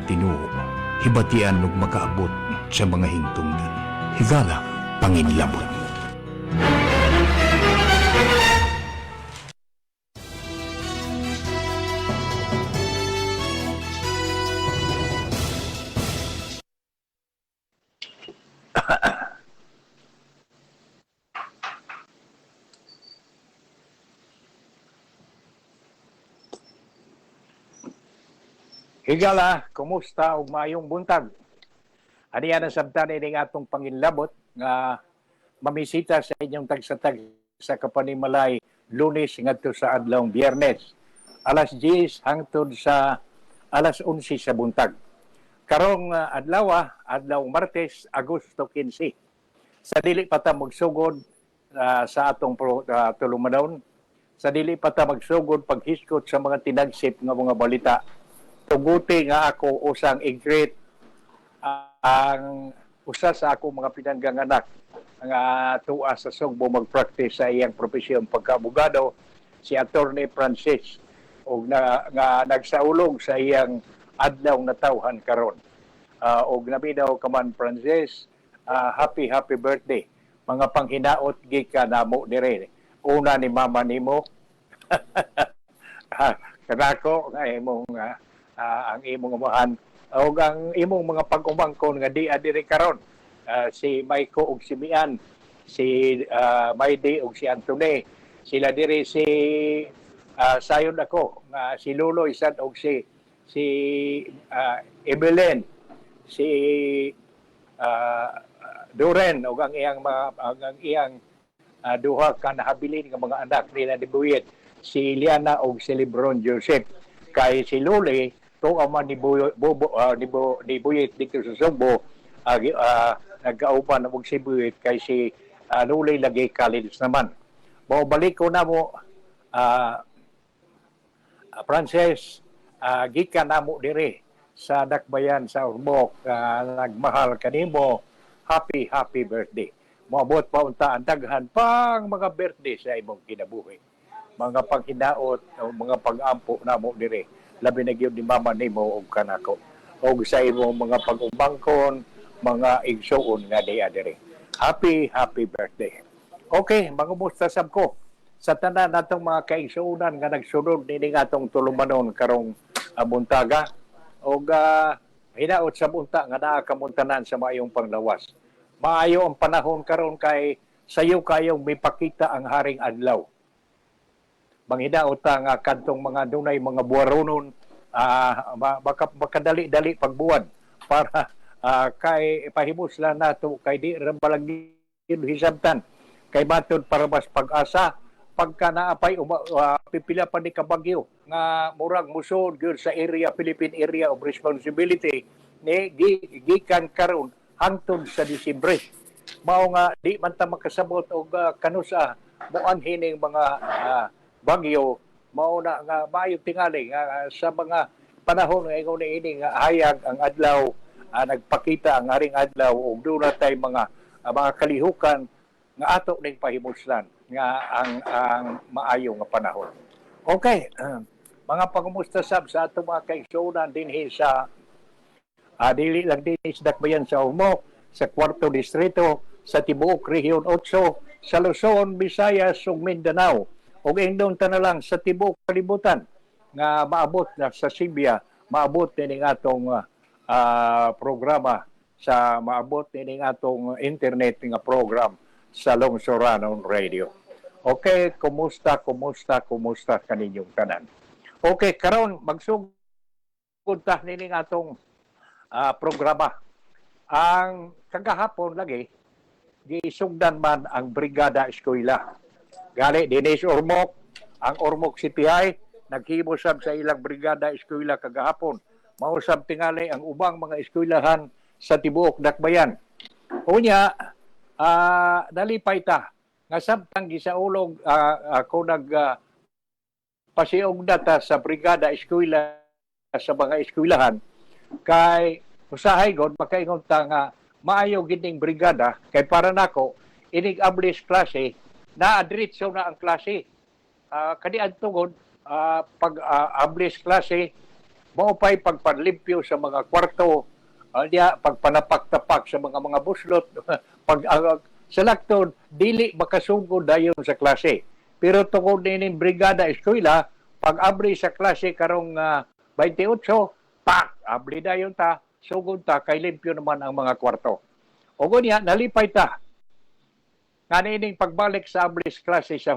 nga tinuo, hibatian ug makaabot sa mga hingtungdan. Higala, panginlabot. Higala, kumusta ug maayong buntag? Aniya na sabtan ini atong panginlabot nga mamisita sa inyong tagsatag sa Kapanimalay Lunes ngadto sa adlawng Biyernes. Alas 10 hangtod sa alas 11 sa buntag. Karong adlaw Martes, Agosto 15. Sa dili pa ta magsugod sa atong tulumanon, sa dili pa ta magsugod paghiskot sa mga tinagsip nga mga balita. Tuguti nga ako usang i-greet ang usa sa ako mga pinangganganak nga tuwa sa Sugbo mag-practice sa iyang profesyon pagka-abogado, si Attorney Francis og nga nagsaulog sa iyang adlaw na tawhan karon. Og naminaw ka man Francis, happy birthday. Mga panghinaot gikan namo dire. Una ni mama nimo. Kanako nga imong ang imong amahan o ang imong mga pag-umangkon nga di adiri karon, si Maiko ug si Mian, si Maide ug si Antone, sila diri si sayon ako nga si Luloy sad og si Evelyn, si Duren ug ang iyang duha ka nahabilin nga mga anak nila ni Buyet, si Liana ug si Lebron Joseph. Kay si Luli to man ni Buyet dito sa Sugbo, nagkaupan na si Buyet kay si Luli lagi college naman. Balik ko na mo, Frances, gikan na mo dire sa Dakbayan sa Ormoc, nagmahal kanimo, happy birthday. Moabot pa unta ang daghan pang mga birthday sa imong kinabuhi. Mga paghinaot o mga pag-ampo na mo dire. Labi na gyud ni mama nimo og kanako. Og sa imong mga pag-umangkon, mga igsuon nga diya dire. Happy birthday. Okay, mangumusta sab ko sa tanan natong mga kaigsuonan nga nagsunod nini atong tulumanon karong buntaga og hinaot sa bunta nga naa kamuntanan sa maayong panglawas. Maayo ang panahon karon kay sayo kayong mipakita ang haring adlaw. Manghinaot nga kantong mga dunay mga buwaronon, makadali-dali pagbuwan para kay pahimuslan nato kay di rambalang hisabtan kay matod para mas pag-asa pagka naapay pipila pa ni kabagyo nga murag musod gyud sa Philippine Area of Responsibility ni gikan karon hangtod sa Disyembre. Mao nga di man ta makasabot og kanusa moanhining mga bagyo, mao na nga maayo tingali nga sa mga panahon nga ingon ini nga hayag ang adlaw, nagpakita ang haring adlaw ug doon na tay mga kalihukan nga ato ning pahimuslan nga ang maayo nga panahon. Okay, mga pagumusta sab sa ato mga kaigsuonan dinhi sa dili lang dinhi sa Dakbayan sa Ormoc, sa 4th Distrito, sa tibuok Rehiyon 8, sa Luzon, Visayas ug Mindanao. O indong na lang sa tibuok kalibutan nga maabot na sa Sibia, maabot ni atong programa sa maabot ni atong internet nga program sa Longsoranon Radio. Okay, kumusta kaninyong tanan? Okay, karon magsugod ta ni atong programa. Ang kagahapon lagi gisugdan man ang Brigada Eskwela. Gali dinis Ormoc, ang Ormoc CPI naghimo sab sa ilang Brigada Eskwela kagahapon. Mausab tingali ang ubang mga eskwelahan sa tibuok Dakbayan. Unya, nalipay ta nga samtang gisaulog ako pasiog data sa Brigada Eskwela sa mga eskwelahan kay usahay god makaingon ta nga maayo gining brigada kay para nako inig ablis klase na diretso na ang klase. Kani adtungod pag ablis klase mao pay pagpanlimpyo sa mga kwarto, diya pagpanapak-tapak sa mga buslot, pag sa lakton dili makasugod dayon sa klase. Pero tungod nining brigada eskwela, pag abri sa klase karong 28, abri dayon ta, sugod ta kay limpyo naman ang mga kwarto. O gunya nalipay ta. Nga nining pagbalik sa abri sa klase sa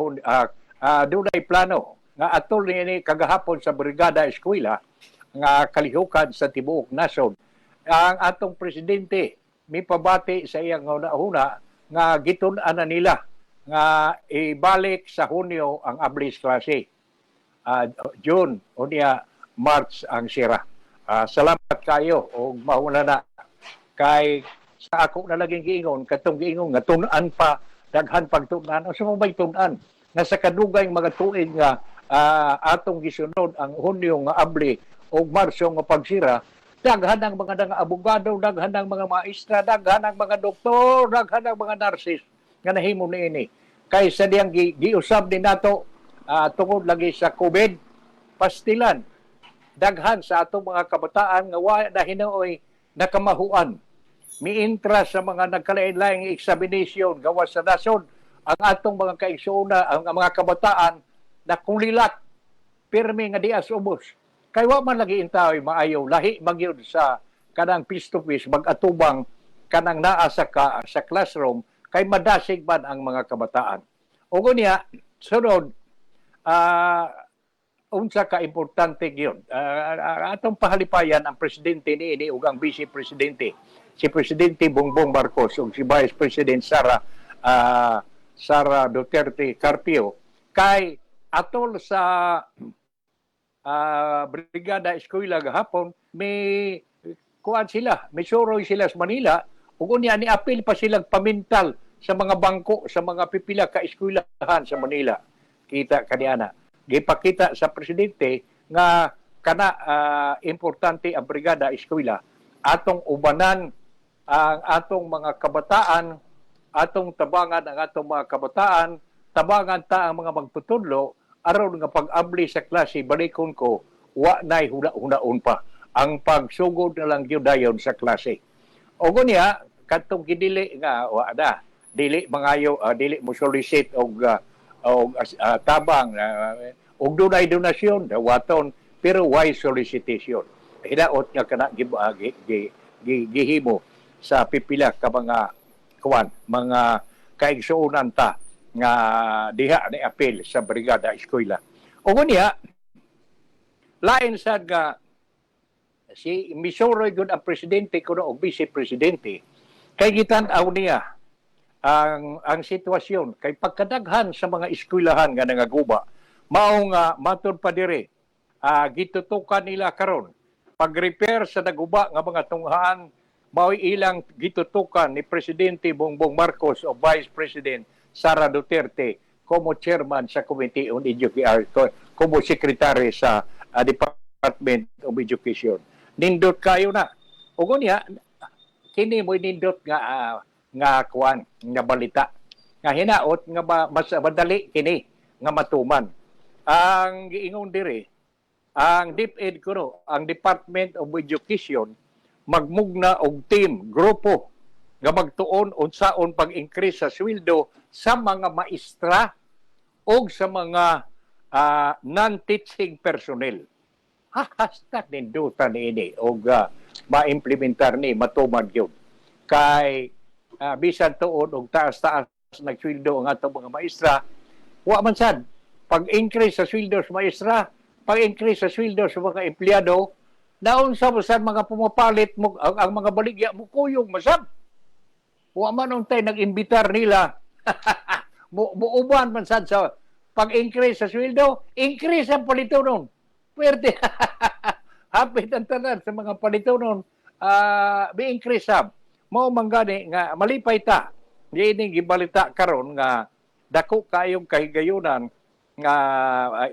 dunay plano nga atol ni kagahapon sa brigada eskwela nga kalihukan sa tibuok nasod. Ang atong presidente mipabati sa iyang una nga gitun-an na nila nga ibalik sa Hunyo ang ablis klase. June o niya March ang sira. Salamat kayo o mahuna na kay sa ako na laging giingon katong giingon nga tun-an pa daghan pagtun-an o sa may tun-an nga sa kadugay mga tuig nga atong gisunod ang Hunyo nga abli o Marso nga pagsira, daghan ang mga abogado, daghan ang mga maestra, daghan ang mga doktor, daghan ang mga nurses nga nahimo niini. Kaysa diyang giusab din nato tungod lagi sa COVID, pastilan, daghan sa atong mga kabataan nga wa na hinuoy nakamahuan. Miintra sa mga nagkalain-laing examination gawas sa nasod, ang atong mga kaigsuuna, ang mga kabataan na kulilat, pirmi nga dias ubos. Kay wa man lagi intaw maayo lahi magyud sa kanang face to face mag-atubang kanang naa sa classroom kay madasig man ang mga kabataan. O gunya sunod unsa ka importante gyud atong pahalipayan ang presidente niini ug ang vice presidente, si Presidente Bongbong Marcos ug si Vice President Sara Duterte Carpio kay atol sa brigada eskwela gahapon may kuan sila, may suroy sila sa Manila ug unya ni apil pa silang pamintal sa mga bangko sa mga pipila ka eskwelahan sa Manila. Kita kaniana. Gipakita sa presidente nga kana importante ang brigada eskwela atong ubanan ang atong mga kabataan, atong tabangan ang atong mga kabataan, tabangan ta ang mga magtutudlo aron nga pag-abli sa klase balikon ko wa nay huna-hunaon pa ang pagsugod na lang gyud dayon sa klase. O gunya kadtong gidili nga wa na dili mangayo dili mo solicit og tabang og dunay donasyon waton pero why solicitation hinaot nga kana gihimo sa pipila ka mga kuan mga kaigsuonan ta nga diha ni apel sa brigada eskwela. O gunya lain sad nga si misuroy gud ang presidente kuno og vice presidente kay gitan-aw niya ang sitwasyon kay pagkadaghan sa mga eskwelahan nga nangaguba mao nga matud pa dire gitutukan nila karon pag-repair sa naguba nga mga tunghaan mao ilang gitutukan ni Presidente Bongbong Marcos o Vice President Sara Duterte como chairman sa Committee on Education, como secretary sa Department of Education. Nindot kayo na. O gunya, kini mo nindot nga kuan nga balita. Nga hinaot nga mas madali kini nga matuman. Ang giingon diri, ang DepEd kuno, ang Department of Education magmugna og team, grupo nga magtuon unsaon pag-increase sa sweldo sa mga maestra o sa mga non-teaching personnel. Hashtag nindutan ini o ma-implementar ni matumad yun. Kay bisan tuon og taas-taas nagsweldo ang atong mga maestra, wa man sad pag-increase sa sweldo sa maestra, pag-increase sa sweldo sa mga empleyado, naunsa mo sad mga pumapalit mo ang mga baligya mo kuyog masab. Wa man untay nag-imbitar nila. Muuban man sad sa pag-increase sa sweldo, increase ang palitonon. Pwede. Hapit ang tanan sa mga palitonon, bi-increase sab. Mao man gani nga malipay ta. Diining gibalita karon nga dako kayong kahigayunan nga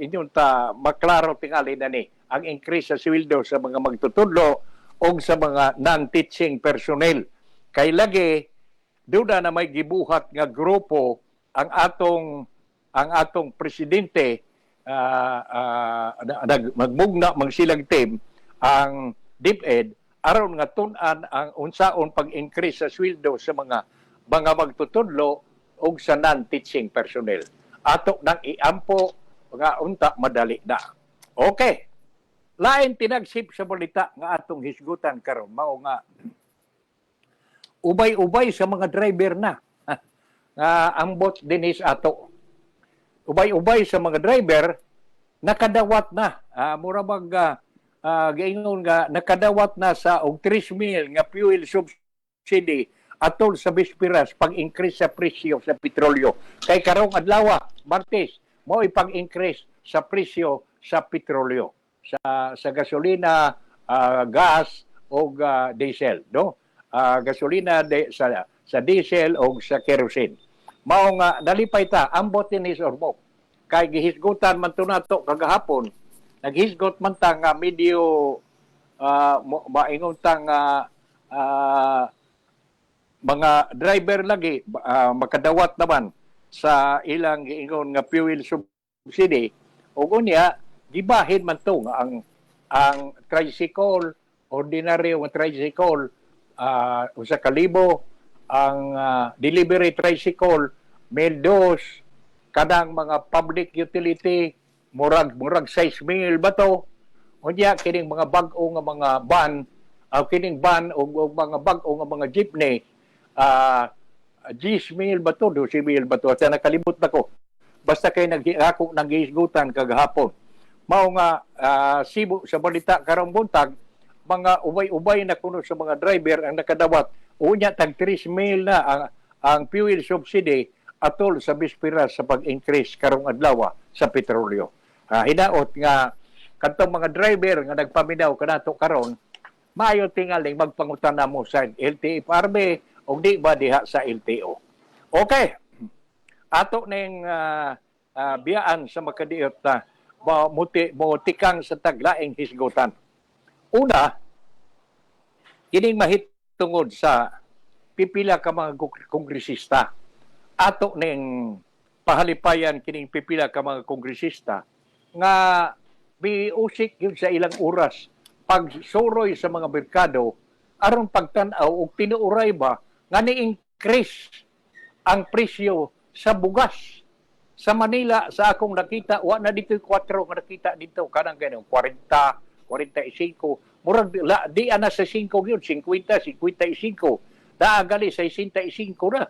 inyon ta maklaro tingali na ni ang increase sa sweldo sa mga magtutudlo o sa mga non-teaching personnel. Kay lagi duda na may gibuhat nga grupo ang atong presidente magmugna magsilag team ang DepEd aron nga tun-an ang unsaon pag-increase sa sweldo sa mga magtutudlo ug sa non-teaching personnel. Ato nang iampo nga unta madali na. Okay. Lain tinagsip sa balita nga atong hisgutan karon mao nga ubay-ubay sa mga driver na nga ambot dinis ato. Ubay-ubay sa mga driver nakadawat na mura mag giingon nga nakadawat na sa og 3,000 nga fuel subsidy atol sa bispiras pag-increase sa presyo sa petrolyo. Kay karong adlaw, Martes, mo ipag-increase sa presyo sa petrolyo, sa gasolina, gas o diesel, no? Gasolina sa diesel o sa kerosene. Mao nga nalipay ta ambot ni Sorbo. Kay gihisgutan man to nato kagahapon. Naghisgot man ta nga medyo maingon ta nga mga driver lagi makadawat naman sa ilang giingon nga fuel subsidy ug unya gibahin man to nga ang tricycle, ordinaryo nga tricycle usa ka libo, ang delivery tricycle 1,200, kanang mga public utility murag 6,000 ba to, unya kining mga bag-o nga mga van kining van o mga bag-o nga mga jeepney 10,000 ba to, 12,000 ba to, at nakalibot na ko basta kay ako naghisgutan kagahapon. Mao nga sibo sa balita karong buntag mga ubay-ubay na kuno sa mga driver ang nakadawat unya tag 3,000 na ang fuel subsidy atol sa bispiras sa pag-increase karong adlaw sa petrolyo. Hinaot nga kadtong mga driver nga nagpaminaw kanato karon maayo tingaling magpangutan namo sa LTFRB o di ba diha sa LTO. Okay. Ato ning biyaan sa makadiot na motikang sa taglaing hisgutan. Una, kining mahitungod sa pipila ka mga kongresista. Ato ning pahalipayan kining pipila ka mga kongresista nga biusik yun sa ilang oras pagsuroy sa mga merkado aron pagtan-aw og tinuuray ba nga ni-increase ang presyo sa bugas. Sa Manila, sa akong nakita, wa na dito 4 nga nakita dito kanang ganun 40, 45. Murag di ana sa 5 gyud, 50, 55. Daagali sa 65 na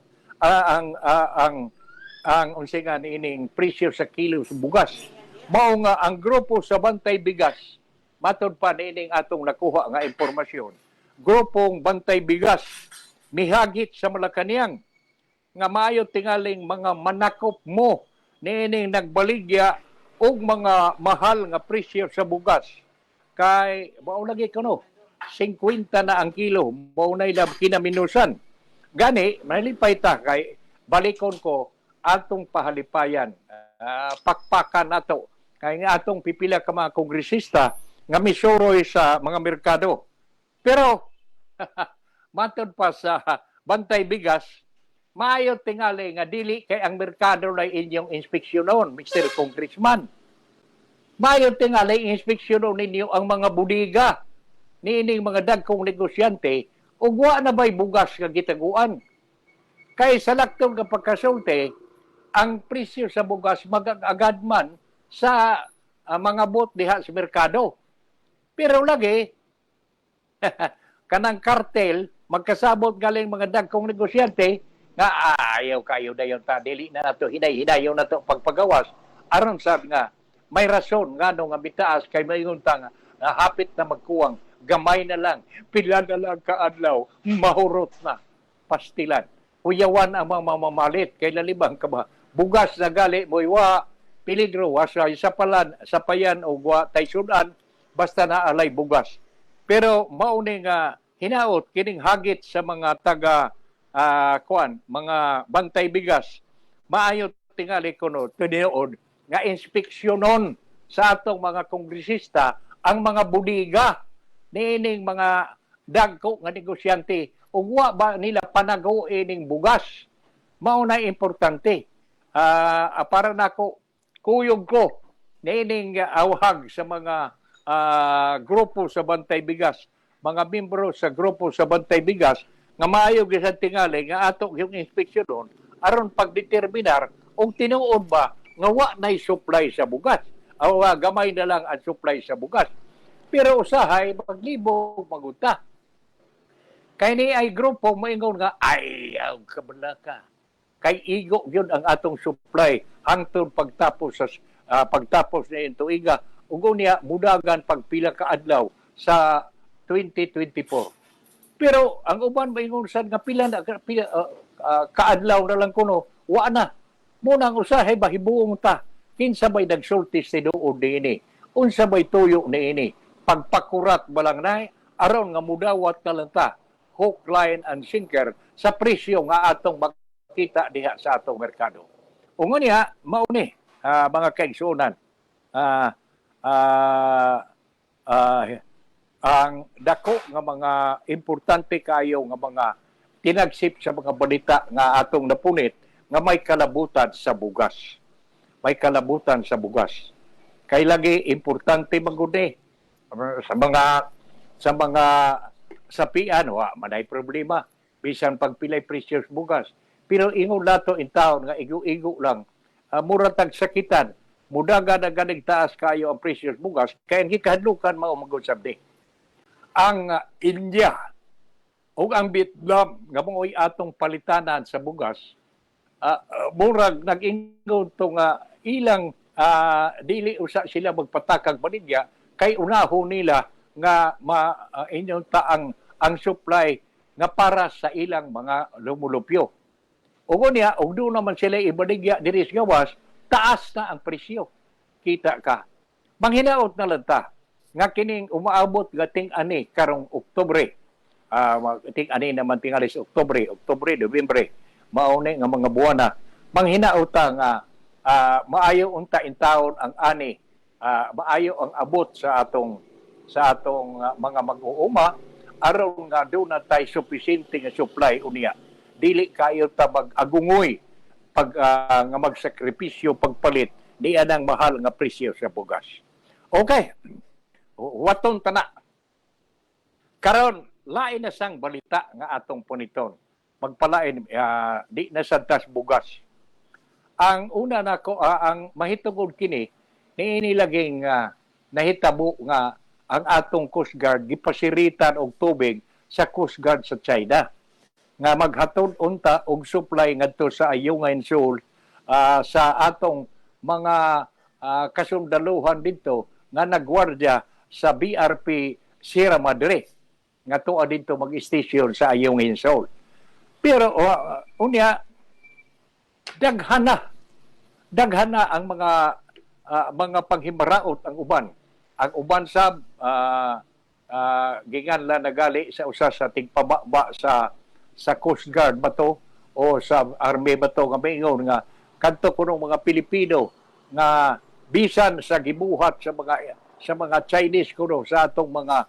ang unsa nga ining presyo sa kilo sa bugas. Mao nga ang grupo sa Bantay Bigas, matod pa nining atong nakuha nga impormasyon. Grupong Bantay Bigas mihagit sa Malacañang nga maayo tingaling mga manakop mo nining nagbaligya og mga mahal nga presyo sa bugas. Kay mao lagi kuno 50 na ang kilo, mao na kinaminusan. Gani malipay ta kay balikon ko atong pahalipayan, pakpakan nato kay nga atong pipila ka mga kongresista nga misuroy sa mga merkado. Pero matod pa sa Bantay Bigas, maayo tingali nga dili kay ang merkado na inyong inspeksyonon, Mr. Congressman. Maayo tingali inspeksyonon ninyo ang mga budiga niining mga dagkong negosyante ug wa na bay bugas nga gitaguan. Kay sa laktong nga pagkasulti, ang presyo sa bugas magagad man sa mga bot diha sa merkado. Pero lagi kanang kartel magkasabot galing mga dagkong negosyante nga ayaw kayo dayon ta dili na nato hiday-hidayon nato pagpagawas aron sab nga may rason ngano nga bitaas kay mayingon ta nga hapit na magkuwang gamay na lang pila na lang kaadlaw mahurot na pastilan uyawan ang mga mamamalit kay lalibang ka ba bugas na gali mo wa peligro wa sa sapayan o wa taysudan basta na alay bugas. Pero mauni nga hinaot kining hagit sa mga taga mga Bantay Bigas maayo tingali kuno tinuod nga inspeksyonon sa atong mga kongresista ang mga budiga niining mga dagko nga negosyante ug wa ba nila panago ining bugas. Mao na importante. Para nako kuyog ko niining awhag sa mga grupo sa Bantay Bigas, mga membro sa grupo sa Bantay Bigas, nga maayo sa tingali, nga ato yung inspeksyon doon, aron pagdeterminar, kung tinuod ba, nga wa na'y supply sa bugas. O gamay na lang ang supply sa bugas. Pero usahay, maglibo, magunta. Kaya ni ay grupo, maingon nga, ayaw kabala ka. Kay igo yun ang atong supply hangtod pagtapos na yung tuiga. Ugo niya, mudagan pagpila ka adlaw sa 2024. Pero ang uban maingon sad nga pila kaadlaw na lang kuno, wa na. Muna ang usahay bahibuong ta. Kinsa may nagsulti si doon ni ini. Unsa may tuyo ni ini. Pagpakurat balang na, aron nga mudawat na lang ta. Hook, line, and sinker sa presyo nga atong makita diha sa atong merkado. Ungon niya, mauni, mga kaigsunan, ang dako nga mga importante kayo nga mga tinagsip sa mga balita nga atong napunit nga may kalabutan sa bugas. May kalabutan sa bugas. Kay lagi importante magudi sa mga sapian, manay problema bisan pagpilay precious bugas. Pero ingon nato in taon nga igo-igo lang, muratag sakitan, mudaga na ganig taas kayo ang precious bugas, kaya gikahadlukan mao mag-usab di. Ang India o ang Vietnam nga mga atong palitanan sa bugas, murag nag-ingon to nga ilang dili usa sila magpatakag baligya kay unahon nila nga inyong taang ang supply nga para sa ilang mga lumulupyo. Ugo niya, ug doon naman sila ibaligya diri sa gawas, taas na ang presyo. Kita ka. Manghinaot na lang ta nga kining umaabot nga ting-ani karong Oktubre. Ting-ani naman tingali sa Oktubre, Nobyembre, mauni nga mga buwan na. Manghinaot ta nga maayo unta in taon ang ani, maayo ang abot sa atong mga mag-uuma aron nga doon na tayo sufficiente nga supply unya. Dili kayo ta mag-agungoy nga magsakripisyo pagpalit di anang mahal nga presyo sa bugas. Okay. Waton tana. Karon lain na sang balita nga atong puniton. Magpalain di na sadtas bugas. Ang una nako ang mahitungod kini niini laging nahitabo nga ang atong Coast Guard gipasiritan og tubig sa Coast Guard sa China nga maghatod unta og supply ngadto sa Ayungin Shoal sa atong mga kasundaluhan dito nga nagwardya sa BRP Sierra Madre nga tuwa dito mag-station sa Ayungin Shoal. Pero unya daghana ang mga panghimaraot ang uban. Ang uban sab gingan la nagali sa usa sa tigpababa sa Coast Guard ba to o sa Army ba to nga maingon nga kadto kuno mga Pilipino nga bisan sa gibuhat sa mga Chinese kuno sa atong mga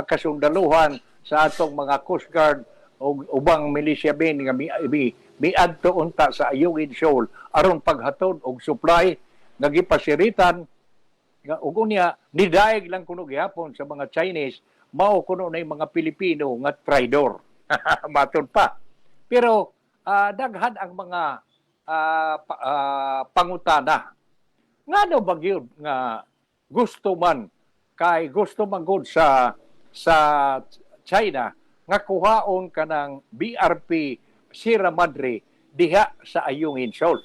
kasundaluhan sa atong mga Coast Guard o ubang militia ben nga miadto unta sa Ayungin Shoal aron paghatod og supply nga gipasiritan nga ugo niya nidaig lang kuno gihapon sa mga Chinese mao kuno nay mga Pilipino nga traidor matud pa. Pero daghan ang mga pangutana ngano ba gyud nga gusto man gud sa China nga kuhaon kanang BRP Sierra Madre diha sa Ayungin Shoal.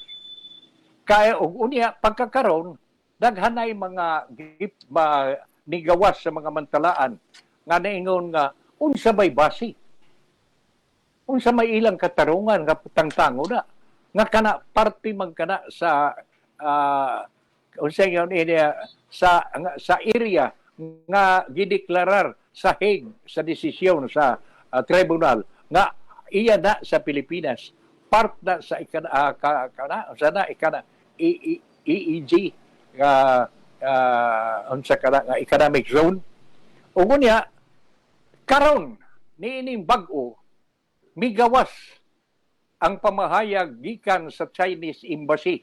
Kaya og unya pagkakaron daghanay mga nigawas sa mga mantalaan nga naingon nga unsa may basi. Unsa may ilang katarungan nga tangtango na nga kana parte man kana sa unsa yun sa area nga gideklarar sa Hague sa desisyon sa tribunal nga iya na sa Pilipinas part na sa EEG unsa nga economic zone. Ug unya karon niining bag-o migawas ang pamahayag gikan sa Chinese embassy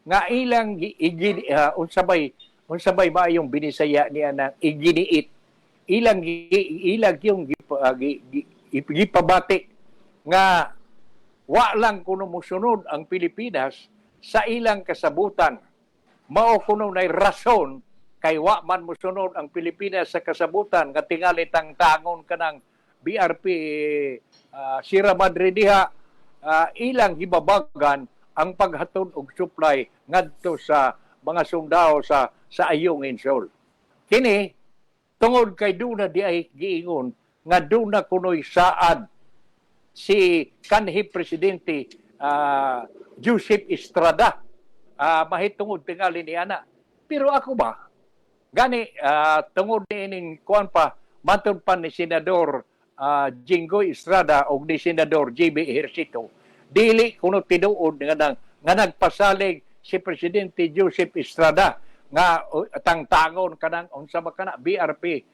nga ilang unsabay unsa bay ba yung binisaya niya ng iginiit ilag yung gipabati nga wa lang kuno mosunod ang Pilipinas sa ilang kasabutan. Mao kuno nay rason kay wa man mosunod ang Pilipinas sa kasabutan nga tingali tangon kanang BRP Sierra Madre diha ilang gibabagan ang paghatod og supply ngadto sa mga sundao sa Ayong Insol. Kini tungod kay duna di ay giingon nga duna kunoy saad si kanhi presidente Joseph Estrada mahitungod tingali ni ana. Pero ako ba gani tungod niining kuan pa matud pa ni Senador Jinggoy Estrada o ni Senador JB Ejercito dili kuno tinuod nga nagpasalig si Presidente Joseph Estrada nga tangtangon kanang unsa ba kana BRP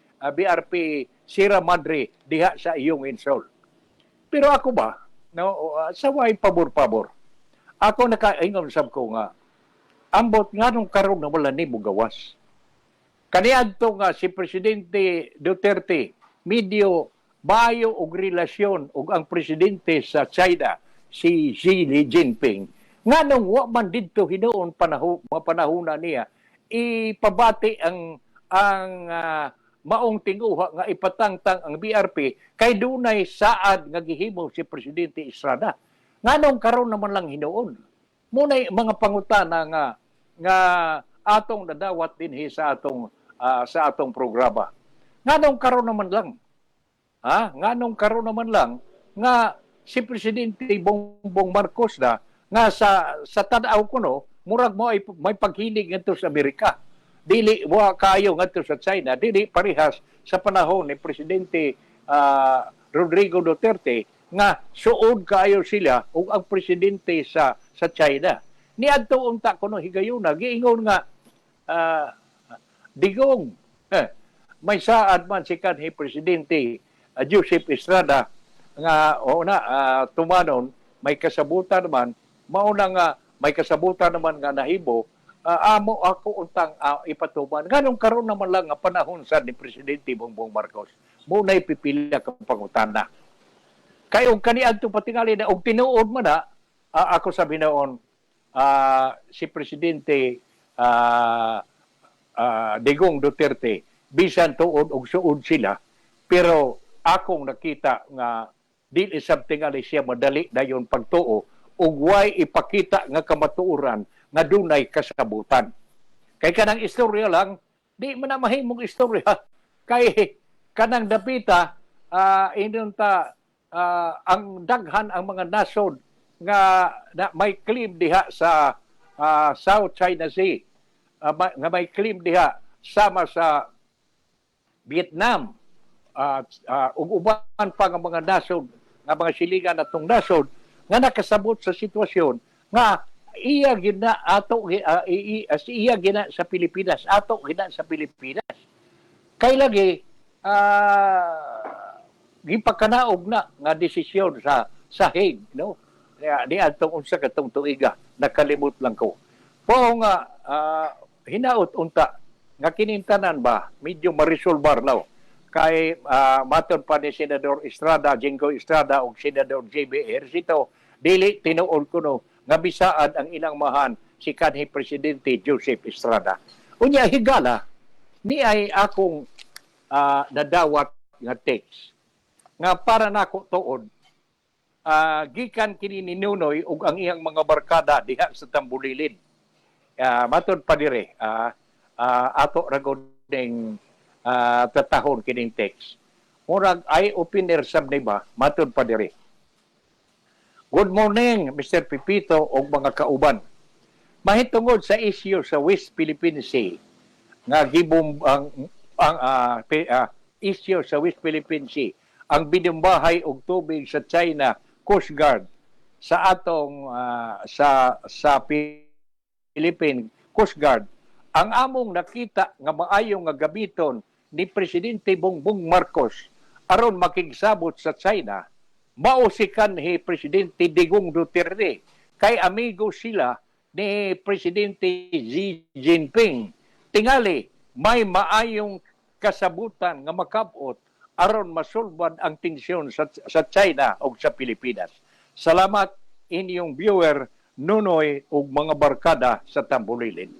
Sierra Madre diha sa Ayong Insol. Pero ako ba sa way pabor-pabor ako nakaingon sab ko nga ambot nganong karon na wala nimo gawas. Kaniadto nga si Presidente Duterte medyo bayo og relasyon og ang presidente sa China si Xi Jinping nganong wa man didto hinuon panahuna niya ipabati ang maong tinguha nga ipatangtang ang BRP kay dunay saad nga gihimo si Presidente Estrada. Nganong karon naman lang hinuon. Munay mga pangutana nga atong nadawat dinhi sa atong programa. Nganong karon naman lang. Nganong karon naman lang nga si Presidente Bongbong Marcos na nga sa tanaw kuno murag mo ay may paghilig ngadto sa Amerika. Dili wa kayo ngadto sa China, dili parehas sa panahon ni Presidente Rodrigo Duterte nga suod kayo sila ug ang presidente sa China. Niadto unta kuno higayuna giingon nga digong may saad man si kanhi Presidente Joseph Estrada nga tumanon may kasabutan naman mauna nga may kasabutan naman nga nahimo amo ako untang ipatuman nganong karon naman lang nga panahon sa ni Presidente Bongbong Marcos mo na ipipila ka pangutana kay og kaniadto patingali na og tinuod man na ako sabi noon si Presidente Digong Duterte bisan tuod og suod sila pero akong nakita nga dili sabting ali siya madali dayon pagtuo ug way ipakita nga kamatuoran nga dunay kasabutan. Kay kanang istorya lang, di man na mahimong istorya. Kay kanang dapita, inunta ang daghan ang mga nasod nga may claim diha sa South China Sea, nga may claim diha sama sa Vietnam, ug uban pa nga mga nasod, nga mga siligan atong nasod, nga nakasabot sa sitwasyon nga iya gina ato iya gina sa Pilipinas ato gina sa Pilipinas kay lagi gipakanaog na nga desisyon sa Hague no di atong unsa katong tuiga nakalimot lang ko po nga hinaot unta nga kinintanan ba medyo ma-resolbar law kay maton pa ni Senador Estrada, Jinggoy Estrada o Senador JB Ejercito, dili tinuod kuno nga bisaad ang ilang mahan si kanhi Presidente Joseph Estrada. Unya higala ni ay akong nadawat nga text nga para nako tuod gikan kini ni Nunoy ug ang iyang mga barkada diha sa Tambulilin. Matud pa dire ato ragoning tatahon kining text. Murag ay opener sab ni ba matud pa diri. Good morning Mr. Pipito ug mga kauban. Mahitungod sa issue sa West Philippine Sea nga gibom ang issue sa West Philippine Sea ang binumbahay og tubig sa China Coast Guard sa atong sa Philippine Coast Guard ang among nakita nga maayo nga gabiton ni Presidente Bongbong Marcos aron makigsabot sa China mao si kanhi Presidente Digong Duterte kay amigo sila ni Presidente Xi Jinping tingali may maayong kasabutan nga makabot aron masulbad ang tensyon sa China o sa Pilipinas. Salamat inyong viewer, Nunoy ug mga barkada sa Tambulilin.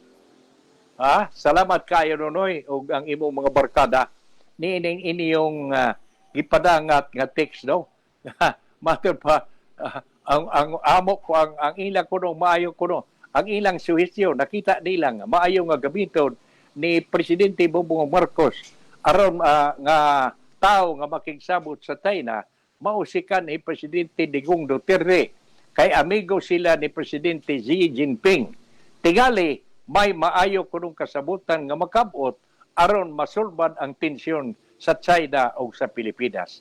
Salamat kayo Nunoy ug ang imong mga barkada niining inyong ipadangat nga text no. Matud pa ang amo ko ang ilang kuno maayo kuno ang ilang suhisyo nakita nilang maayo nga gamiton ni Presidente Bongbong Marcos aron nga tao nga makigsabot sa China mausikan ni Presidente Digong Duterte kay amigo sila ni Presidente Xi Jinping. Tingali may maayo kunong kasabutan nga makabot aron masulbad ang tensyon sa China o sa Pilipinas.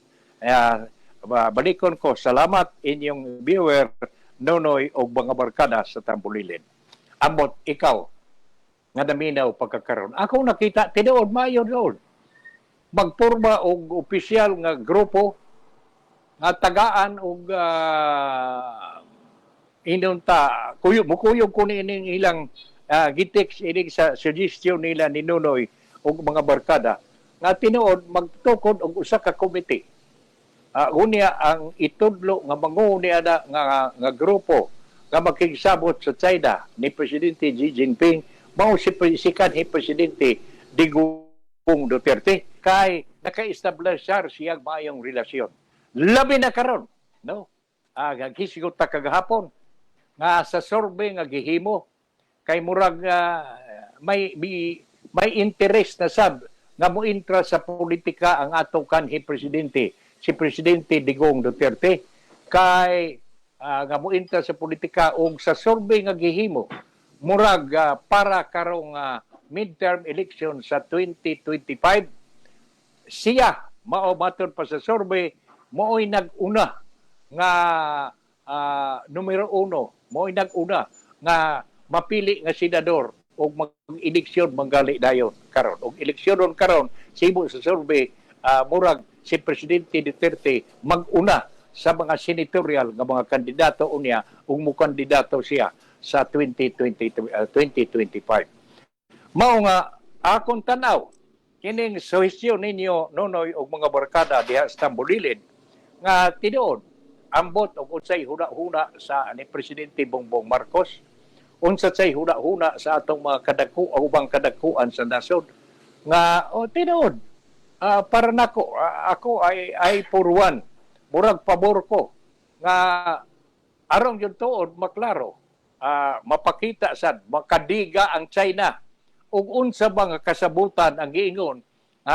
Balikon ko, salamat inyong viewer, Nonoy o mga barkada sa Tambulilin. Amot ikaw, nga naminaw pagkakaroon. Ako nakita, tinuod mayo doon. Magpurma og opisyal nga grupo nga tagaan og inunta mukuyog ko ining ilang gitex ining sa suggestion nila ni Nonoy og mga barkada nga tinuod magtukod og usa ka komite. Unya ang itudlo nga mangunia nga grupo nga makigsabot sa China ni Presidente Xi Jinping mao si Presidente Digong Duterte kay naka-establishar siyang maayong relasyon. Labi na karon, no? Gisigot ta kagahapon nga sa survey nga gihimo kay murag may interest na sab nga mointra sa politika ang ato kanhi presidente si Presidente Digong Duterte kay nga mointra sa politika og sa survey nga gihimo murag para karong midterm election sa 2025 siya mao matud pa sa survey mo'y nag-una nga numero 1 mo'y nag-una nga mapili nga senador og mag-eleksyon manggali dayon karon og eleksyon karon sibo sa survey murag si Presidente Duterte mag-una sa mga senatorial nga mga kandidato unya ug mo kandidato siya sa 2025. Mao nga akong tanaw kining suhestyon ninyo Nonoy og mga barkada diha sa Tambulilin nga tinuod ambot og unsay huna-huna sa ni Presidente Bongbong Marcos, unsa say huna-huna sa atong mga ubang kadakuan sa nasod nga tinuod para nako ako ay for one murag pabor ko nga aron yung tuod maklaro mapakita sad makadiga ang China ug unsa ba nga kasabutan ang giingon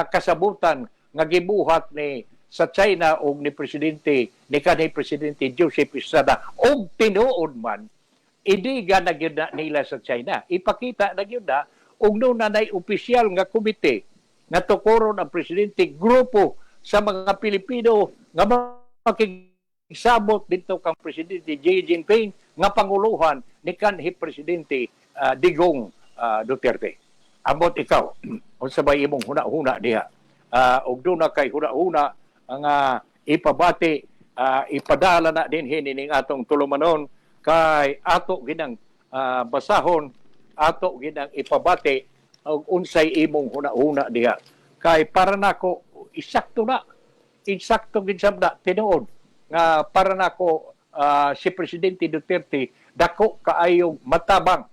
kasabutan nga gibuhat ni sa China og ni Presidente Joseph Estrada og tinuod man idiga na gyud nila sa China ipakita na gyud og nunay opisyal nga komite nga tukuron ang presidente grupo sa mga Pilipino nga makigsabot dito kang Presidente Xi Jinping nga panguluhan ni kanhi Presidente Digong Duterte. Amot ikaw, unsa ba imong huna-huna diha? Og doon na kay huna-huna nga ipabati, ipadala na din hining atong tulumanon kay ato ginang basahon, ato ginang ipabati og unsay imong huna-huna diha. Kay para nako eksakto gid sabda tinuod nga para nako si Presidente Duterte dako kaayong matabang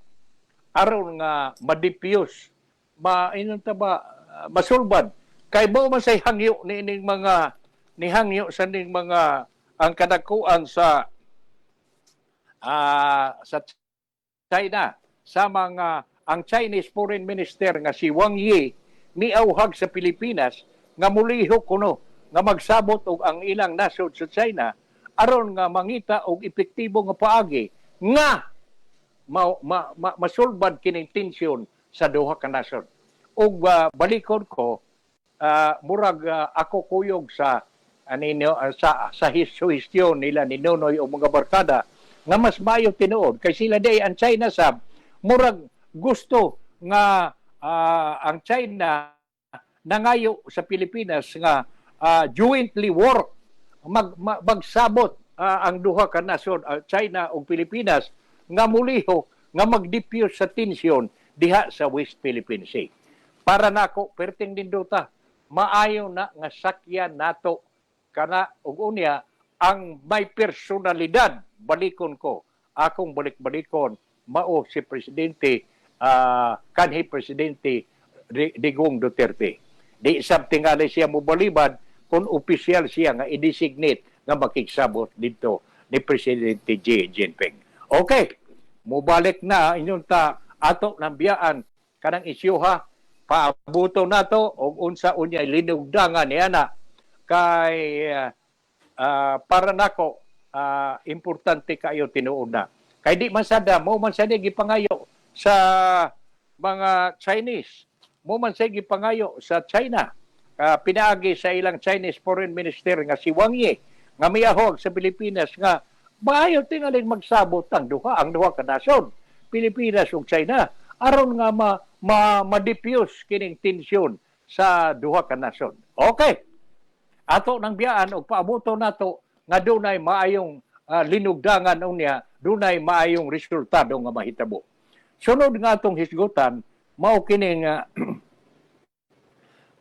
aron nga madipyos masulbad kay mo man say hangyo nining mga nihangyo sa ning mga ang kadakuan sa China sa mga ang Chinese Foreign Minister nga si Wang Yi miauhag sa Pilipinas nga mulihok kuno nga magsabot og ang ilang nasod sa China aron nga mangita og epektibo nga paagi nga masulbad kining tensyon sa duha ka nasod. Og balikon ko murag ako kuyog sa suhestyon nila ni Nonoy o mga barkada nga mas mayo tinuod kay sila day ang China sab murag gusto nga ang China nangayo sa Pilipinas nga jointly work magsabot ang duha ka nasod China ug Pilipinas nga muliho nga magdipyos sa tensyon diha sa West Philippine Sea. para nako perting dinduta maayo na nga sakyan nato kana ug unya ang may personalidad balikon ko akong balik-balikon mao si presidente kanhi presidente Digong Duterte. Di something nga siya mobalibad kung opisyal siya nga i-designate nga makiksabot dito ni Presidente Xi Jinping. Okay, mubalik na inyong ato ng biyaan kanang isyuha paabuto nato og unsa unya linugdangan niya na kay para nako importante kayo tinuod na. Kay di man sada mo man sada gipangayo sa mga Chinese, mo man sada gipangayo sa China. Pinaagi sa ilang Chinese Foreign Minister nga si Wang Yi nga miyahog sa Pilipinas nga maayo tingaling magsabot ang duha ka nasod, Pilipinas ug China aron nga ma-diffuse kining tensyon sa duha ka nasod. Okay. Ato nang biyaan og paabuto nato nga dunay maayong linugdangan unya, dunay maayong resultado nga mahitabo. Sunod nga atong hisgutan mao kining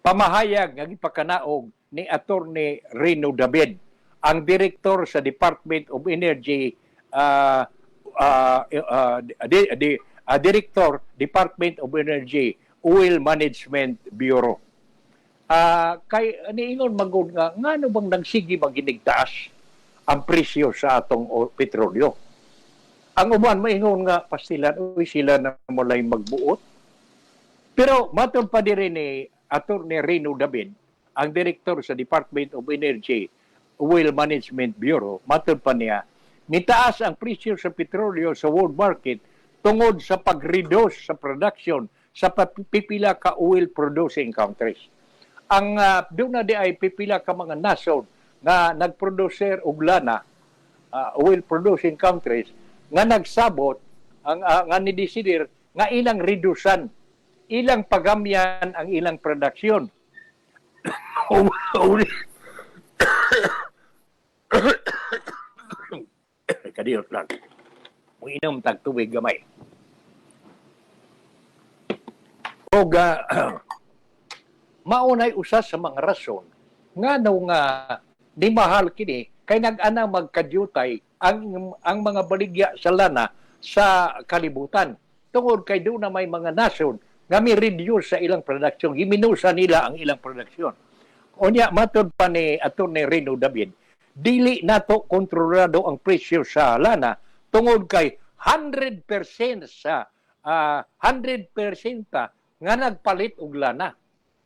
pamahayag nga gipakanaog ni Attorney Rino David, ang direktor sa Department of Energy, Director, Department of Energy, Oil Management Bureau. Kay niingon magud nga ngano bang nagsigi maginigtaas ang presyo sa atong petrolyo. Ang uban maingon nga pastilan sila na mulay magbuot. Pero matod pa diri ni Attorney Rino David, ang direktor sa Department of Energy, Oil Management Bureau, matod pa niya, nitaas ang presyo sa petrolyo sa world market tungod sa pag-reduce sa production sa pipila ka oil producing countries. Ang doon na di ay pipila ka mga nasod na nagproducer og lana, oil producing countries, nga nagsabot, nga nidesidir, nga ilang redusan, ilang pagamyan ang ilang produksyon. Kadiyot lang. Uinom tag tubig gamay. Og maunay usas sa mga rason nga nga di mahal kini kay nag-ana magkadyutay ang mga baligya sa lana sa kalibutan. Tungod kay doon na may mga nason nga may reduce sa ilang produksyon, giminusa nila ang ilang produksyon. Unya matod pa ni Attorney Rino David, dili nato kontrolado ang presyo sa lana tungod kay 100% sa 100% nga nagpalit og lana.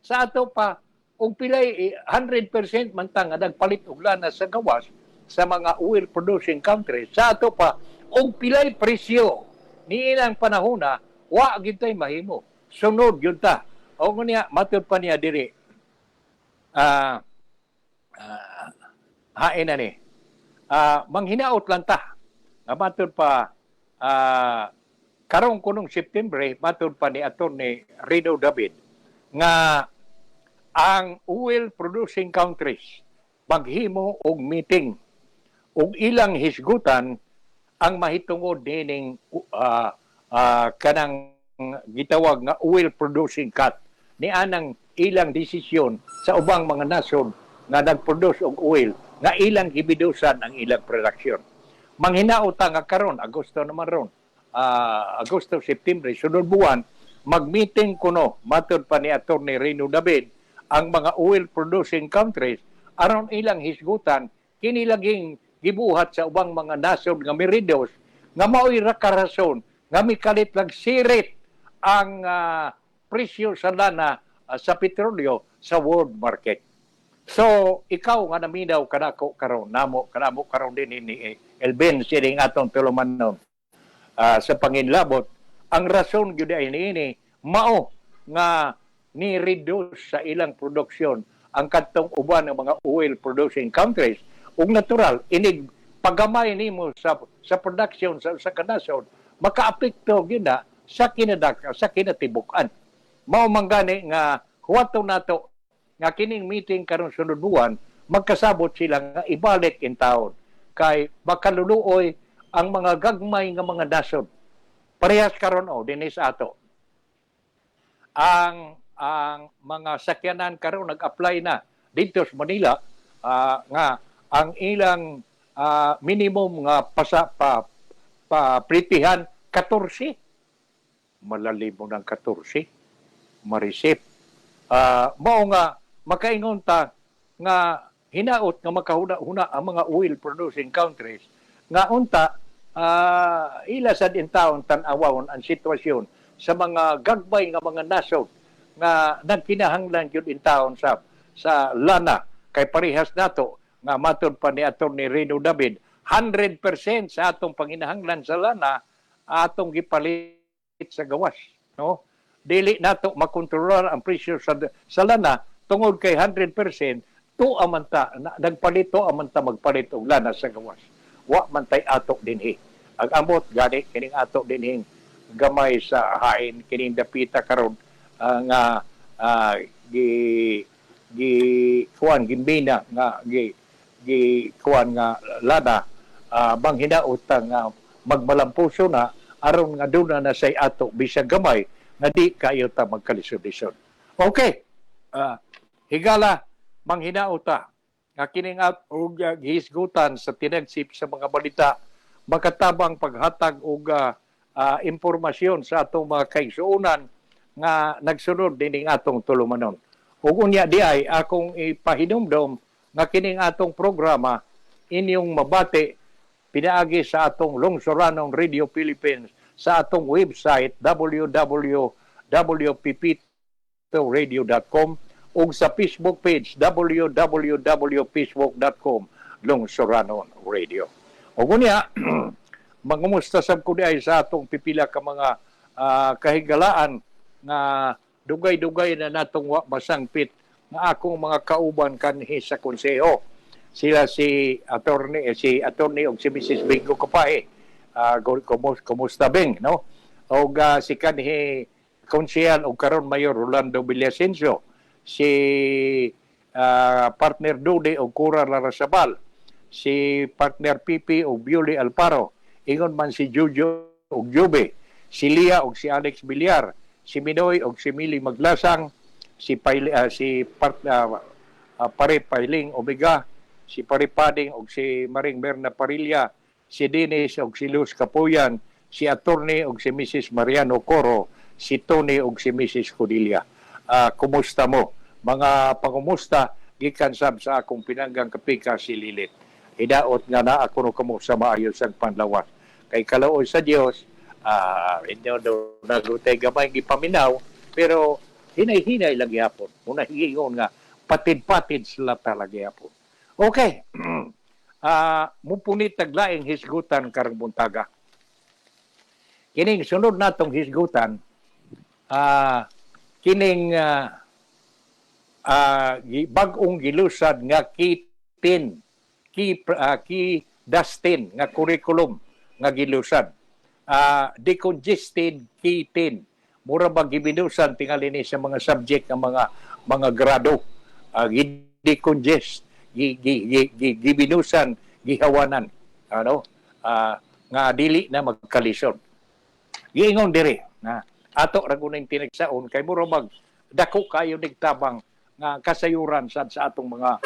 Sa ato pa og pilay 100% man ta nga nagpalit og lana sa gawas sa mga oil producing countries. Sa ato pa og pilay presyo ni ilang panahona wa gid tay mahimo. Sunod yun ta. O niya, matod pa niya diri. Hain na ni. Manghinaot lang ta. Matod pa, karong kunong September, matod pa ni Attorney Rino David, nga ang oil producing countries maghimo og meeting og ilang hisgutan ang mahitungod dining kanang gitawag nga oil producing cut ni anang ilang desisyon sa ubang mga nasod nga nagproduce og oil nga ilang gibidusan ang ilang production. Manghinaot nga karon Agosto naman ron. Agosto, September, sunod buwan mag-meeting kuno matod pa ni Attorney Rino David ang mga oil producing countries aron ilang hisgutan kini laging gibuhat sa ubang mga nasod nga meridos nga mao'y rakarason nga mikalit lang sirit ang presyo sa lana sa petrolyo sa world market. So, ikaw nga naminaw kanako karon, kanamo karon din ni Elben sining atong tulumanon sa panginlabot, ang rason gyud ay niini mao nga ni reduce sa ilang produksyon ang kadtong uban ng mga oil producing countries ug natural inig pagamay nimo sa production sa kanasod makaapekto gyud na sa kinatibuk-an. Mao man gani nga huwaton nato nga kining meeting karon sunod buwan magkasabot sila nga ibalik in taon kay makaluluoy ang mga gagmay nga mga nasod. Parehas karon dinhi sa ato. Ang ang mga sakyanan karon nag-apply na dito sa Manila nga ang ilang minimum nga pritihan 14. Malalim mo ng 14. Marisip. Mao nga makaingon ta nga hinaot nga makahuna-huna ang mga oil producing countries nga unta ila sa din taon tan-awon ang sitwasyon sa mga gagbay nga mga nasod nga nagkinahanglan gyud in taon sa lana kay parehas nato nga matud pa ni Atty. Rino David 100% sa atong panginahanglan sa lana atong gipalit sa gawas, no? Dili nato makontrolar ang presyo sa lana tungod kay 100% to amanta nagpalit to amanta magpalit og lana sa gawas. Wa man tay ato dinhi. Ang amot gani kining ato dinhi gamay sa hain kining dapita karon nga kuan gimbina nga kuan nga lana bang hinaot nga magmalampuso na aron nga duna na say ato bisag gamay nga di kayo ta magkalisod-lisod. Okay. Higala manghinaot ta nga kining og gihisgutan sa tinagsip sa mga balita makatabang paghatag og impormasyon sa atong mga kaigsuonan nga nagsunod dining atong tulumanon. Ug unya di ay akong ipahinumdom nga kining atong programa inyong mabati pinaagi sa atong Lungsoranon Radio Philippines sa atong website www.pptoradio.com ug sa Facebook page www.facebook.com Lungsoranon Radio. Ug unya mangumusta sab ko diay sa atong pipila ka mga kahigalaan nga dugay-dugay na natong wa masangpit nga akong mga kauban kanhi sa konseho. Sila si attorney og si Mrs. Bingo Kapahe. Kumusta Bing, no? Og si kanhi konsehal og karon Mayor Rolando Villasencio, si partner Dude og Cura Larrazabal, si partner Pipi og Bioli Alparo, ingon man si Jojo og Jube, si Lia og si Alex Villar, si Minoy og si Mili Maglasang, si Pare Pailing Omega, si Pare Pading og si Maring Berna Parilla, si Dennis og si Luz Capuyan, si Attorney og si Mrs. Mariano Coro, si Tony og si Mrs. Cordelia. Kumusta mo? Mga pangumusta, gikan sab sa akong pinanggang kapika si Lilit. Hidaot nga na ako no kamo sa maayos ang panlawas. Kay kalaoy sa Dios, inyo do nagutay gamay gipaminaw, pero hinay-hinay lang yapon. Una higingon nga patid-patid sila talaga yapon. Okay. Mupunit taglaing hisgutan karong buntaga. Kining sunod natong hisgutan, kining bag-ong gilusad nga Dustin nga curriculum nga gilusad. Decongested K10. Mura ba gibinusan tingali ni sa mga subject nga mga grado. Decongest gibinusan gihawanan nga dili na magkalisod. Giingon dire na ato ra gunay tinagsaon kay mura mag dako kayo nigtabang nga kasayuran sad sa atong mga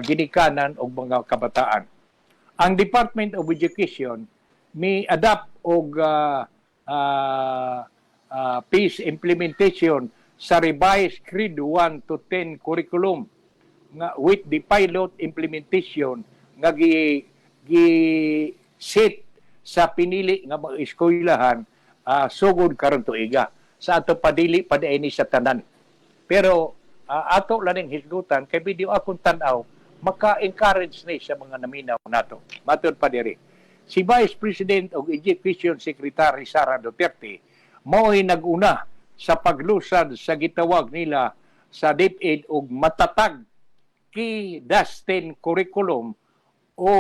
ginikanan og mga kabataan. Ang Department of Education may adapt og PACE implementation sa revised grade 1 to 10 curriculum nga with the pilot implementation nga gi-set sa pinili nga mga eskwelahan sugod karon tuiga sa ato padili padaini sa tanan. Pero ato laning hisgutan kay video akong tan-aw maka-encourage ni sa mga naminaw nato. Matud pa diri. Si Vice President og Education Secretary Sara Duterte mao'y nag-una sa paglusad sa gitawag nila sa DepEd og matatag K-10 curriculum o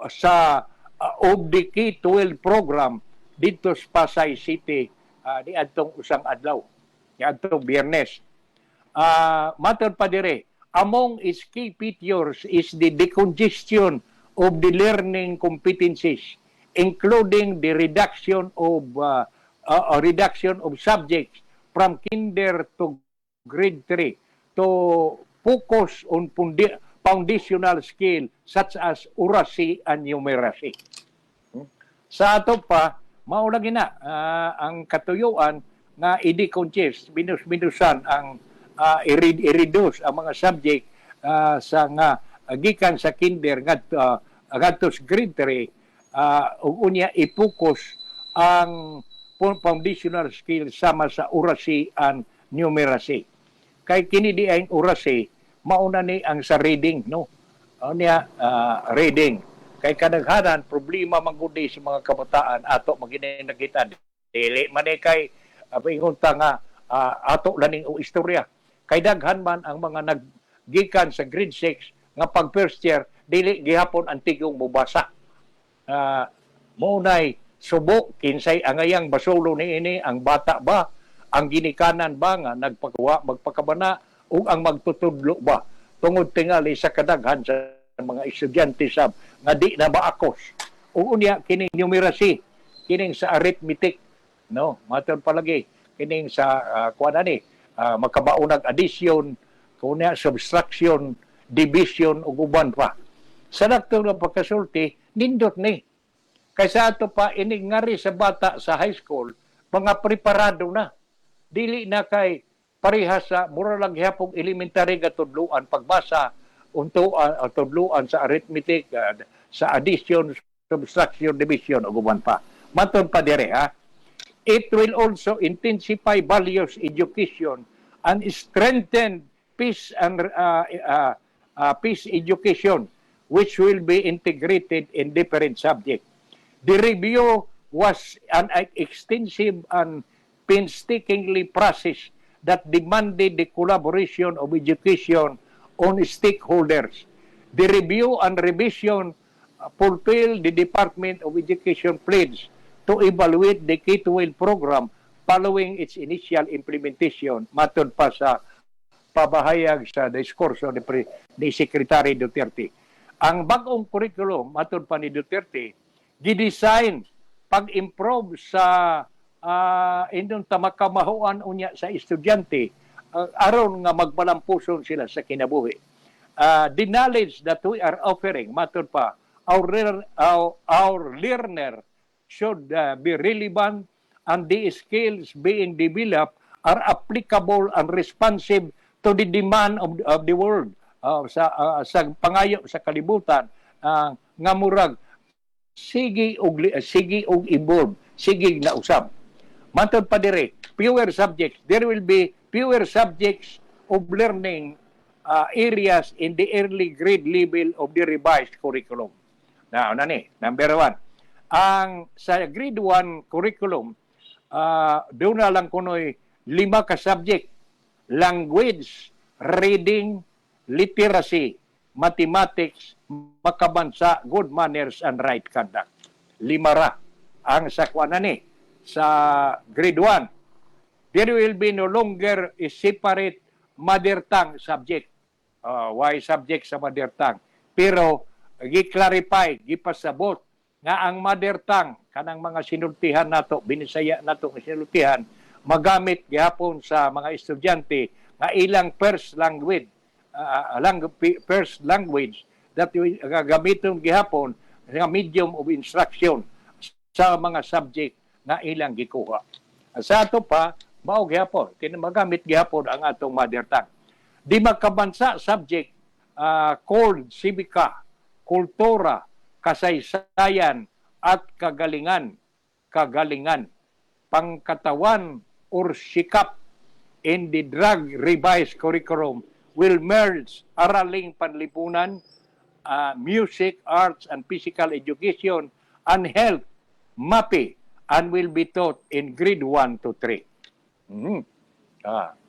sa of the K-12 program dito sa Pasay City di adtong usang adlaw, di adtong Biyernes. Matud pa dire, among its key features is the decongestion of the learning competencies, including the reduction of subjects from kinder to grade 3 to focus on foundational skill such as oracy and numeracy. Sa ato pa, mauna gina ang katuyuan nga i-decongest, minus-minusan ang i-reduce ang mga subject sa nga gikan sa kinder ngadto sa grade 3 ug unya i-focus ang foundational skill sama sa oracy and numeracy. Kay kini di ang oracy mauna ni ang sa reading, no? Unya reading. Kay kadaghanan problema manggudi sa mga kabataan ato magini nakita dili man kay ingon ta nga ato laning o istorya. Kay daghan man ang mga naggikan sa grade 6 nga pag first year dili gihapon antigong mubasa. Maunay subo kinsay angayang basulo niini ang bata ba ang ginikanan ba nga magpakabana ug ang magtutudlo ba tungod tingali sa kadaghan sa mga estudyante sab nga di na maakos. Ug unya kining numeracy, kining sa arithmetic, no, matud palagi kining sa makabaunag addition, kunya subtraction, division ug uban pa. Sa nakto nga pagkasulti nindot ni. Kaysa ato pa iningari sa bata sa high school, mga preparado na. Dili na kay parehas sa mura lang gihapon elementary nga tudluan pagbasa tudluan sa arithmetic, sa addition, subtraction, division ug uban pa. Matud pa dire ha. It will also intensify values education and strengthen peace and peace education, which will be integrated in different subjects. The review was an extensive and painstakingly process that demanded the collaboration of education on stakeholders. The review and revision fulfill the Department of Education pledge to evaluate the K-12 program following its initial implementation, matod pa sa pabahayag sa diskurso ni Secretary Duterte. Ang bagong curriculum, matod pa ni Duterte, gidesign pag-improve sa indong tamakamahuan unya sa estudyante aron nga magbalampuson sila sa kinabuhi. The knowledge that we are offering, matod pa, our learner should be relevant and the skills being developed are applicable and responsive to the demand of the world, sa pangayo sa kalibutan, nga murag sige og involved, sige na usab. Matod pa dire, fewer subjects. There will be fewer subjects of learning areas in the early grade level of the revised curriculum. Now, number 1. Ang sa grade 1 curriculum, doon na lang kunoy 5 ka subject. Language, reading, literacy, mathematics, makabansa, good manners, and right conduct. 5 ra ang sakwa na ni sa grade 1. There will be no longer a separate mother tongue subject. Why subject sa mother tongue? Pero gi-clarify, gipasabot nga ang mother tongue kanang mga sinultihan nato, binisaya nato nga sinultihan, magamit gihapon sa mga estudyante nga ilang first language that gagamiton gihapon nga medium of instruction sa mga subject na ilang gikuha. Sa ato pa, mao gihapon, magamit gihapon ang atong mother tongue. Di makabansa subject called civica, kultura, kasaysayan at kagalingan, pangkatawan or sikap in the drug revised curriculum will merge araling panlipunan, music, arts, and physical education, and health, MAPE, and will be taught in grade 1 to 3.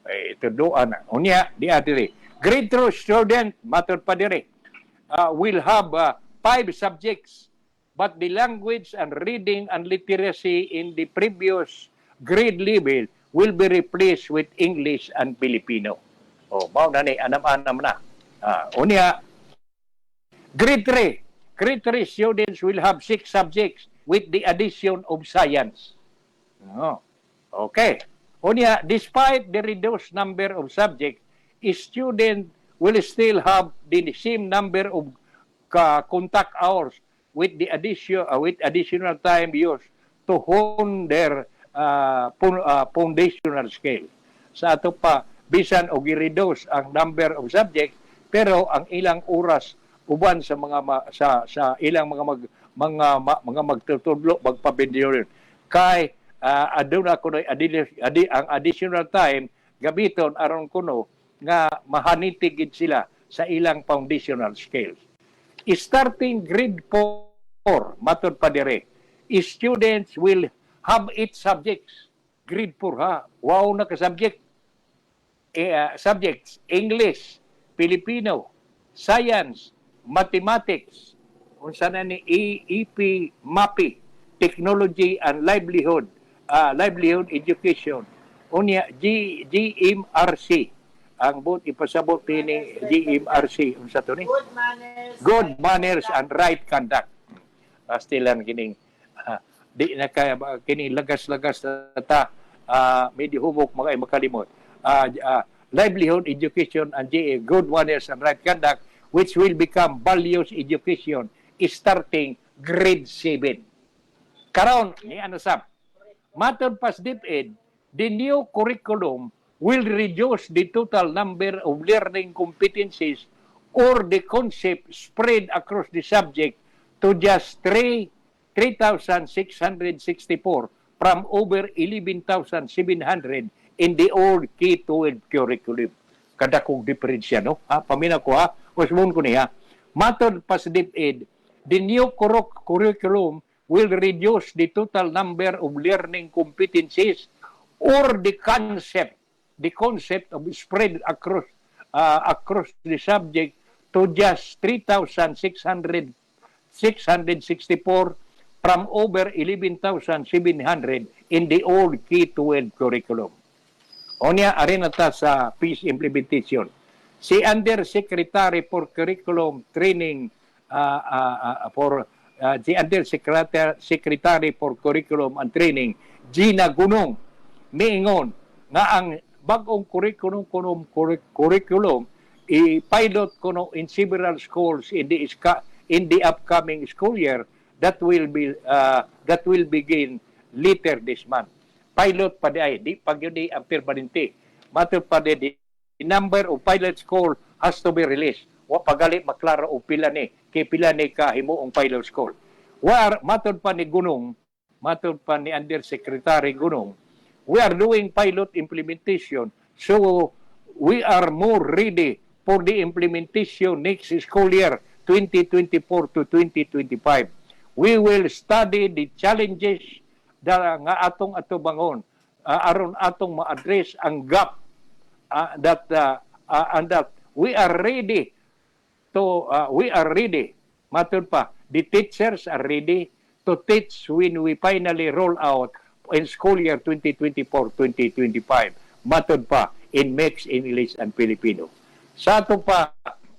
Ito doon. Unya, di adiri. Grade 2 student, matod pa diri, will have 5 subjects, but the language and reading and literacy in the previous grade level will be replaced with English and Filipino. Mao na ni, anam-anam na. Unya, grade 3. Grade 3 students will have 6 subjects with the addition of science. Okay. Unya, despite the reduced number of subjects, students will still have the same number of contact hours with the additional time used to hone their foundational skill. Sa ato pa, bisan o gi-reduce ang number of subjects, pero ang ilang oras uban sa sa ilang mga magtutudlo magpabindyo kay aduna kuno ang additional time gabiton aron kuno nga mahanitig sila sa ilang foundational skills. Starting grade 4, matod pa dire, students will have 8 subjects. Grade 4 ha. Wow na ka subject. Subjects, English, Filipino, Science, Mathematics, unsa na ni EP, MAPI, Technology and Livelihood, Livelihood Education, unya GMRC. Ang buot ipasabot ni GMRC unsa to ni? Good manners and right conduct. Pastilan kining di na kaya kini lagas-lagas ta medyo hubok mga makalimot. Livelihood education and good manners and right conduct which will become values education starting grade 7. Karon ni ano sab? Matod pas DepEd, the new curriculum will reduce the total number of learning competencies or the concept spread across the subject to just 3,664 from over 11,700 in the old K-12 curriculum. Kada kong diferensya, no? Pamina ko ha, usmon ko niya. Matod pa sa DepEd, the new curriculum will reduce the total number of learning competencies or the concept of spread across the subject to just 3,664 from over 11,700 in the old K-12 curriculum. Onya arin ta sa peace implementation. Si Undersecretary for Curriculum Training si Undersecretary for Curriculum and Training Gina Gunong miingon nga ang bagong curriculum i-pilot kuno in several schools in the upcoming school year that will begin later this month. Pilot pa di pagyudi ang permanente. Matud pa di the number of pilot school has to be released. Wa pagali maklaro og pila ni ka himuong pilot school. Matud pa ni Gunong, matud pa ni Undersecretary Gunong, we are doing pilot implementation so we are more ready for the implementation next school year 2024 to 2025. We will study the challenges nga atong atubangon aron atong ma-address ang gap and that we are ready matud pa the teachers are ready to teach when we finally roll out in school year 2024-2025. Matud pa in mixed English and Filipino. Sa ato pa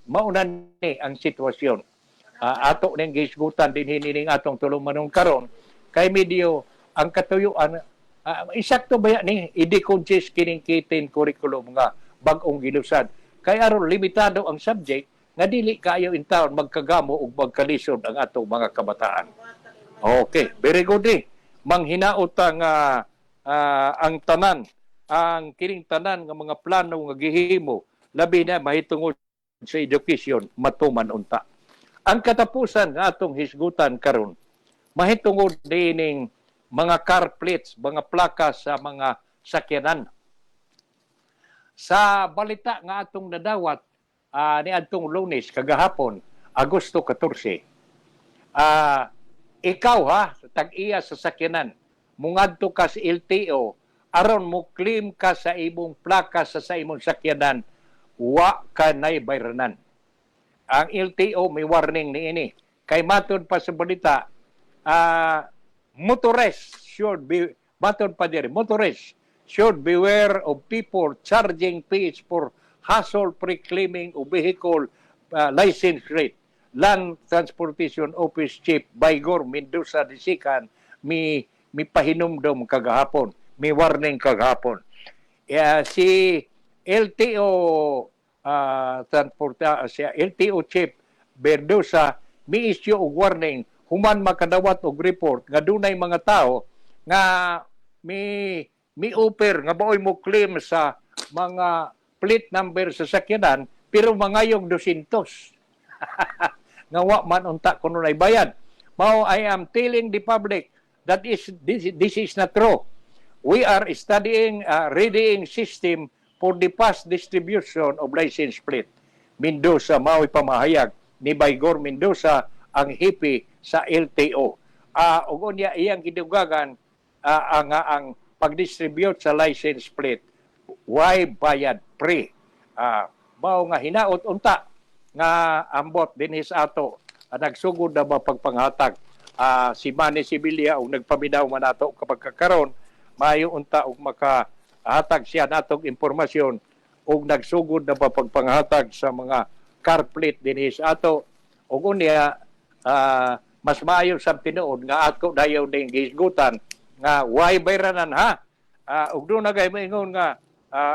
maunan ni ang sitwasyon. Ato ning gisgutan din hining atong tulumanon karon kay medyo ang katuyuan isakto ba ni i-deconcise kining K-10 curriculum nga bag-ong gilusad. Kay aron limitado ang subject nga dili kaayo in town magkagamo ug magkalisod ang atong mga kabataan. Okay, very good ni. Manghinaot ang tanan, ang kining tanan nga mga plano nga gihimo labi na mahitungod sa education matuman unta. Ang katapusan nga atong hisgutan karon mahitungod dining mga car plates, mga plaka sa mga sakyanan. Sa balita nga atong nadawat ni atong Lunes kagahapon, Agosto 14. Ikaw tag-iya sa sakyanan, mungadto ka sa LTO aron mo claim ka sa imong plaka sa imong sakyanan, wa ka nay bayranan. Ang LTO may warning niini. Kay matod pa sa balita, motorists should beware of people charging fees for hassle-free claiming of vehicle license rate. Land Transportation Office Chief Baygor Mendoza Disikan mi pahinumdom kagahapon, mi warning kagahapon. Si LTO si LTO Chief Berdosa mi-issue og warning human makadawat og report nga dunay mga tao nga mi-offer nga baoy mo claim sa mga plate number sa sakyanan pero mangayong 200 nga wa man unta kuno nay bayad. Mao, I am telling the public that this is not true. We are studying readying system for the fast distribution of license plate. Mendoza, mao'y pamahayag ni Baygor Mendoza, ang hipi sa LTO. Ug unya iyang gidugagan ang pag-distribute sa license plate. Why bayad pre? Mao nga hinaot unta nga ambot dinhis ato nagsugod na ba pagpanghatag si Manny Sibilia og nagpaminaw man nato kapag kakaron maayo unta og makahatag siya natong impormasyon og nagsugod na ba pagpanghatag sa mga car plate dinhis ato og unya mas maayo sa tinuod nga ato dayon ding gisgutan nga why bayranan ha og do na gay moingon nga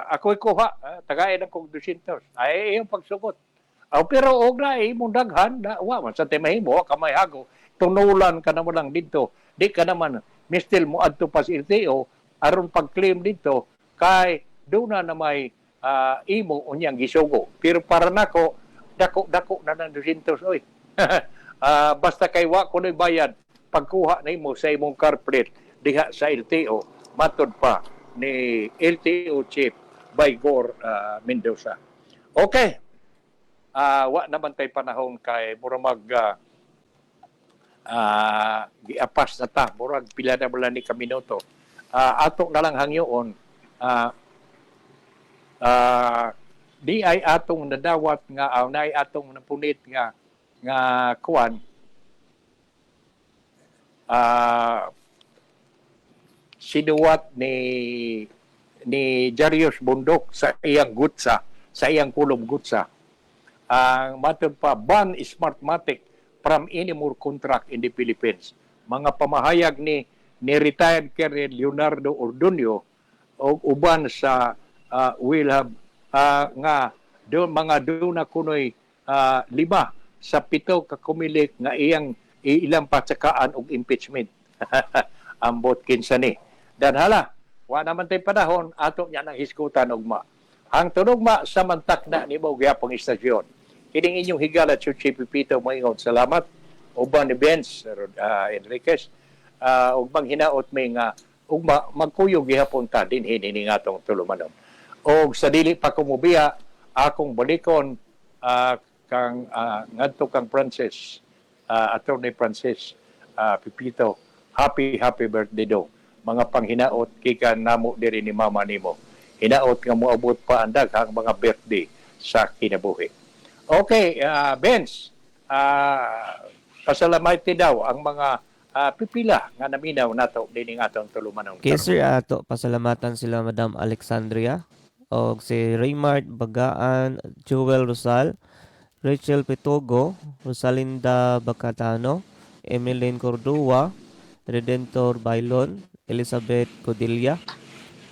ako'y kuha tagay ng kog 200 ay iyong pagsugot. Pero og na imong daghan wa man sa temahimo ka may hago tunulan ka na mo lang dito di ka naman mistil mo adto pa sa LTO aron pag-claim dito kay doon na may imo unyang gisugo pero para nako dako na ng 200 oy. Basta kay wa kunoy bayad pagkuha nimo sa imong car plate diha sa LTO matod pa ni LTO Chief Baygor Mendoza. Okay. Wa naman tay panahon kay murag giapas na ta murag pila na bala ni kaminoto atok na lang hangyoon di ay atong nadawat nga naay atong napunit nga kuan sinuwat ni Jarius Bundok sa iyang gutsa sa iyang kulom gutsa ang matod pa ban Smartmatic from any more contract in the Philippines. Mga pamahayag ni retired Colonel Leonardo Ordonio o uban sa Wilhab nga mga doon na kunoy 5 sa 7 ka kumilik nga iyang ilang patsakaan og impeachment. Ambot kinsa ni. Dan hala, wa naman tay panahon ato nya nang hisgutan ugma. Ang tunugma sa mantakna ni mo gyapong istasyon. Kining inyong higala Chuchi Pipito moingon salamat uban ni Benz Enriquez ug manghinaot may nga ug magkuyog gihapon ta dinhi ni ngatong tulumanon. Og sa dili pa kumubiya akong balikon kang ngadto kang Francis Attorney Francis Pipito happy birthday do. Mga panghinaot gikan namo diri ni mama nimo. Hinaot nga moabot pa ang daghang mga birthday sa kinabuhi. Okay, Benz, pasalamati daw ang mga pipila nga naminaw nato dining atong tulumanon. Okay, sir, ato pasalamatan sila Madam Alexandria o si Raymart Bagaan, Joel Rosal, Rachel Petogo, Rosalinda Bacatano, Emeline Cordua, Redentor Bailon, Elizabeth Codilla,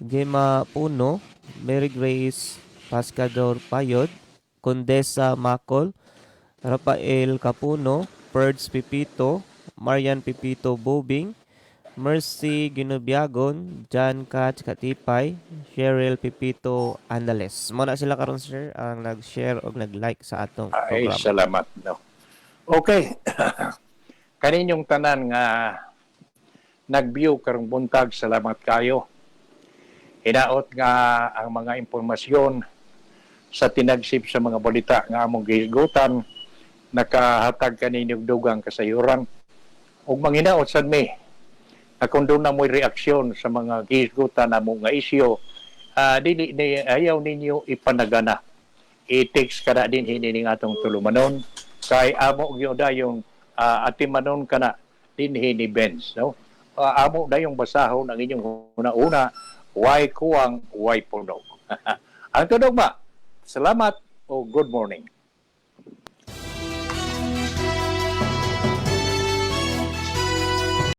Gemma Puno, Mary Grace Pascador Payod, Condesa Macol, Rafael Capuno, Perds Pipito, Marian Pipito Bobing, Mercy Ginobiagon, John Katz Katipay, Cheryl Pipito Andales. Muna sila karon sir ang nag-share o nag-like sa atong Ay, program. salamat. No. Okay. Kaninyong tanan nga nag-view karong buntag, salamat kayo. Hinaot nga ang mga impormasyon sa tinagsip sa mga balita nga among gihisgutan nakahatag kaninyong dugang kasayuran ug manghinaot sad mi kung doon na mo'y reaksyon sa mga gihisgutan among nga isyu dili ayaw ninyo ipanagana i-text kada din hining atong tulumanon kay amo gyud dayong atimanon kana dinhi ni Benz no amo dayong basahon ang inyong una why kuwang why punog ang tunog ba. Salamat o good morning.